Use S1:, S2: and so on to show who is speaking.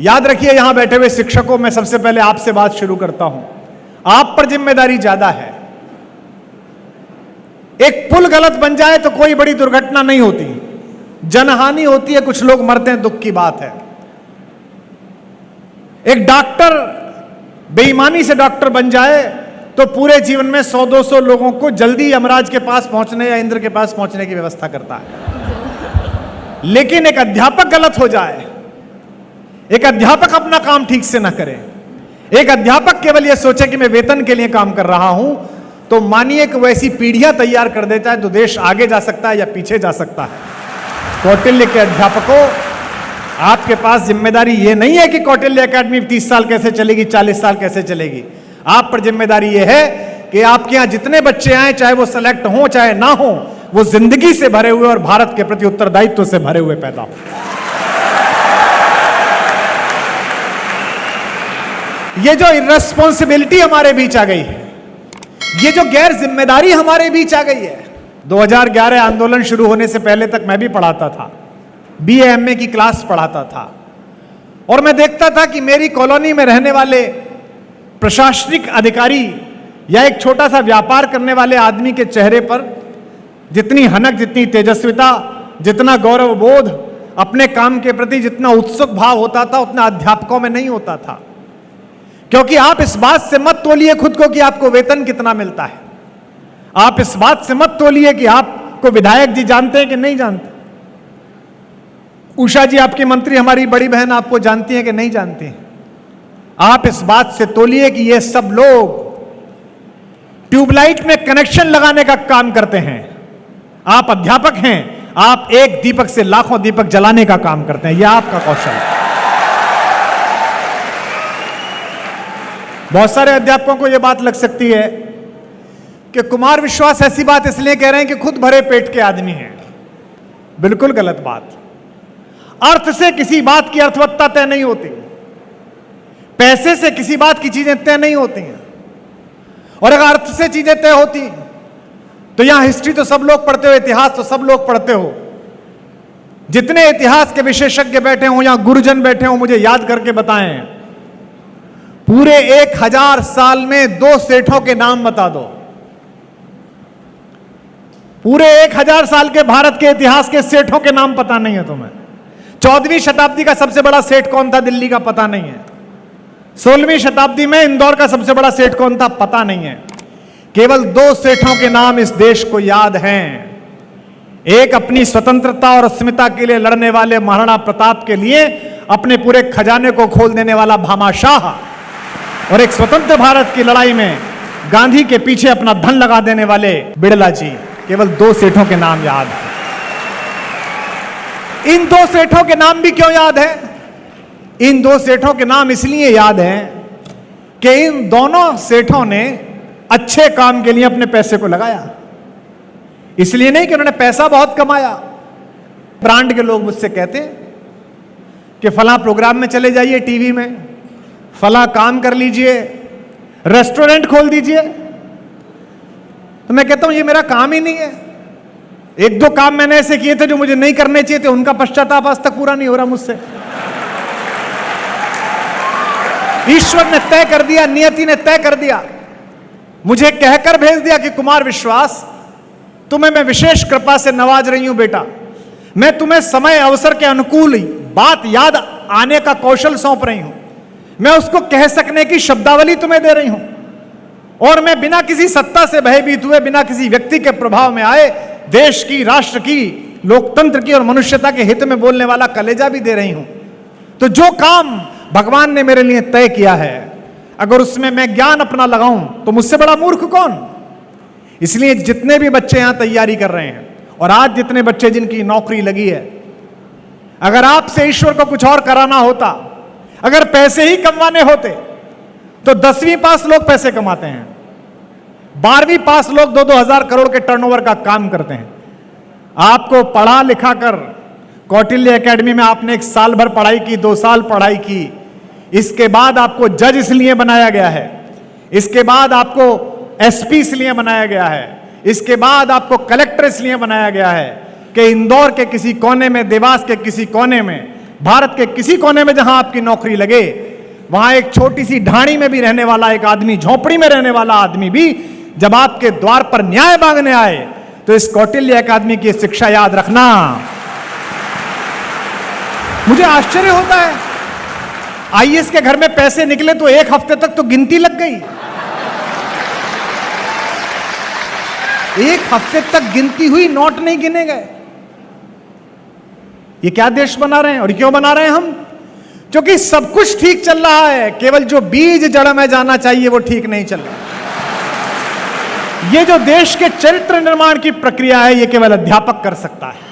S1: याद रखिए, यहां बैठे हुए शिक्षकों, मैं सबसे पहले आपसे बात शुरू करता हूं। आप पर जिम्मेदारी ज्यादा है। एक पुल गलत बन जाए तो कोई बड़ी दुर्घटना नहीं होती, जनहानि होती है, कुछ लोग मरते हैं, दुख की बात है। एक डॉक्टर बेईमानी से डॉक्टर बन जाए तो पूरे जीवन में 100-200 लोगों को जल्दी यमराज के पास पहुंचने या इंद्र के पास पहुंचने की व्यवस्था करता है। लेकिन एक अध्यापक गलत हो जाए, एक अध्यापक अपना काम ठीक से ना करे, एक अध्यापक केवल यह सोचे कि मैं वेतन के लिए काम कर रहा हूं, तो मानिए कि वैसी पीढ़ियां तैयार कर देता है तो देश आगे जा सकता है या पीछे जा सकता है। कौटिल्य के अध्यापकों, आपके पास जिम्मेदारी यह नहीं है कि कौटिल्य एकेडमी 30 साल कैसे चलेगी, 40 साल कैसे चलेगी। आप पर जिम्मेदारी यह है कि आपके यहां जितने बच्चे आए, चाहे वो सेलेक्ट हो चाहे ना हो, वो जिंदगी से भरे हुए और भारत के प्रति उत्तरदायित्व से भरे हुए पैदा हो। ये जो इर्रेस्पॉन्सिबिलिटी हमारे बीच आ गई है, ये जो गैर जिम्मेदारी हमारे बीच आ गई है। 2011 आंदोलन शुरू होने से पहले तक मैं भी पढ़ाता था, BA MA की क्लास पढ़ाता था, और मैं देखता था कि मेरी कॉलोनी में रहने वाले प्रशासनिक अधिकारी या एक छोटा सा व्यापार करने वाले आदमी के चेहरे पर जितनी हनक, जितनी तेजस्विता, जितना गौरव बोध, अपने काम के प्रति जितना उत्सुक भाव होता था, उतना अध्यापकों में नहीं होता था। क्योंकि आप इस बात से मत तोलिए खुद को कि आपको वेतन कितना मिलता है। आप इस बात से मत तोलिए कि आपको विधायक जी जानते हैं कि नहीं जानते, उषा जी आपकी मंत्री, हमारी बड़ी बहन आपको जानती हैं कि नहीं जानती हैं। आप इस बात से तोलिए कि ये सब लोग ट्यूबलाइट में कनेक्शन लगाने का काम करते हैं। आप अध्यापक हैं, आप एक दीपक से लाखों दीपक जलाने का काम करते हैं। यह आपका कौशल है। बहुत सारे अध्यापकों को यह बात लग सकती है कि कुमार विश्वास ऐसी बात इसलिए कह रहे हैं कि खुद भरे पेट के आदमी हैं। बिल्कुल गलत बात। अर्थ से किसी बात की अर्थवत्ता तय नहीं होती, पैसे से किसी बात की चीजें तय नहीं होती हैं। और अगर अर्थ से चीजें तय होती हैं तो यहां हिस्ट्री तो सब लोग पढ़ते हो, इतिहास तो सब लोग पढ़ते हो। जितने इतिहास के विशेषज्ञ बैठे हो, यहां गुरुजन बैठे हो, मुझे याद करके बताएं, पूरे 1000 साल में 2 सेठों के नाम बता दो। पूरे 1000 साल के भारत के इतिहास के सेठों के नाम पता नहीं है तुम्हें। 14वीं शताब्दी का सबसे बड़ा सेठ कौन था दिल्ली का, पता नहीं है। 16वीं शताब्दी में इंदौर का सबसे बड़ा सेठ कौन था, पता नहीं है। केवल 2 सेठों के नाम इस देश को याद हैं। एक अपनी स्वतंत्रता और अस्मिता के लिए लड़ने वाले महाराणा प्रताप के लिए अपने पूरे खजाने को खोल देने वाला भामाशाह, और एक स्वतंत्र भारत की लड़ाई में गांधी के पीछे अपना धन लगा देने वाले बिड़ला जी। केवल 2 सेठों के नाम याद है। इन 2 सेठों के नाम भी क्यों याद है? इन 2 सेठों के नाम इसलिए याद हैं कि इन दोनों सेठों ने अच्छे काम के लिए अपने पैसे को लगाया। इसलिए नहीं कि उन्होंने पैसा बहुत कमाया। ब्रांड के लोग मुझसे कहते हैं कि फला प्रोग्राम में चले जाइए, टीवी में फला काम कर लीजिए, रेस्टोरेंट खोल दीजिए। तो मैं कहता हूं ये मेरा काम ही नहीं है। 1-2 काम मैंने ऐसे किए थे जो मुझे नहीं करने चाहिए थे, उनका पश्चाताप आज तक पूरा नहीं हो रहा मुझसे। ईश्वर ने तय कर दिया, नियति ने तय कर दिया, मुझे कहकर भेज दिया कि कुमार विश्वास, तुम्हें मैं विशेष कृपा से नवाज रही हूं बेटा। मैं तुम्हें समय अवसर के अनुकूल ही बात याद आने का कौशल सौंप रही हूं। मैं उसको कह सकने की शब्दावली तुम्हें दे रही हूं, और मैं बिना किसी सत्ता से भयभीत हुए, बिना किसी व्यक्ति के प्रभाव में आए, देश की, राष्ट्र की, लोकतंत्र की और मनुष्यता के हित में बोलने वाला कलेजा भी दे रही हूं। तो जो काम भगवान ने मेरे लिए तय किया है, अगर उसमें मैं ज्ञान अपना लगाऊं तो मुझसे बड़ा मूर्ख कौन। इसलिए जितने भी बच्चे यहां तैयारी कर रहे हैं, और आज जितने बच्चे जिनकी नौकरी लगी है, अगर आपसे ईश्वर को कुछ और कराना होता, अगर पैसे ही कमाने होते, तो 10वीं पास लोग पैसे कमाते हैं, 12वीं पास लोग 2-2 हजार करोड़ के टर्नओवर का काम करते हैं। आपको पढ़ा लिखा कर कौटिल्य एकेडमी में आपने 1 साल भर पढ़ाई की, 2 साल पढ़ाई की, इसके बाद आपको जज इसलिए बनाया गया है, इसके बाद आपको SP इसलिए बनाया गया है, इसके बाद आपको कलेक्टर इसलिए बनाया गया है कि इंदौर के किसी कोने में, देवास के किसी कोने में भारत के किसी कोने में जहां आपकी नौकरी लगे, वहां एक छोटी सी ढाणी में भी रहने वाला एक आदमी, झोपड़ी में रहने वाला आदमी भी जब आपके द्वार पर न्याय मांगने आए तो इस कौटिल्य अकादमी की शिक्षा याद रखना। मुझे आश्चर्य होता है, आईएएस के घर में पैसे निकले तो एक हफ्ते तक तो गिनती लग गई। एक हफ्ते तक गिनती हुई, नोट नहीं गिने गए। ये क्या देश बना रहे हैं? और क्यों बना रहे हैं हम? क्योंकि सब कुछ ठीक चल रहा है, केवल जो बीज जड़ में जाना चाहिए वो ठीक नहीं चल रहा। ये जो देश के चरित्र निर्माण की प्रक्रिया है, ये केवल अध्यापक कर सकता है।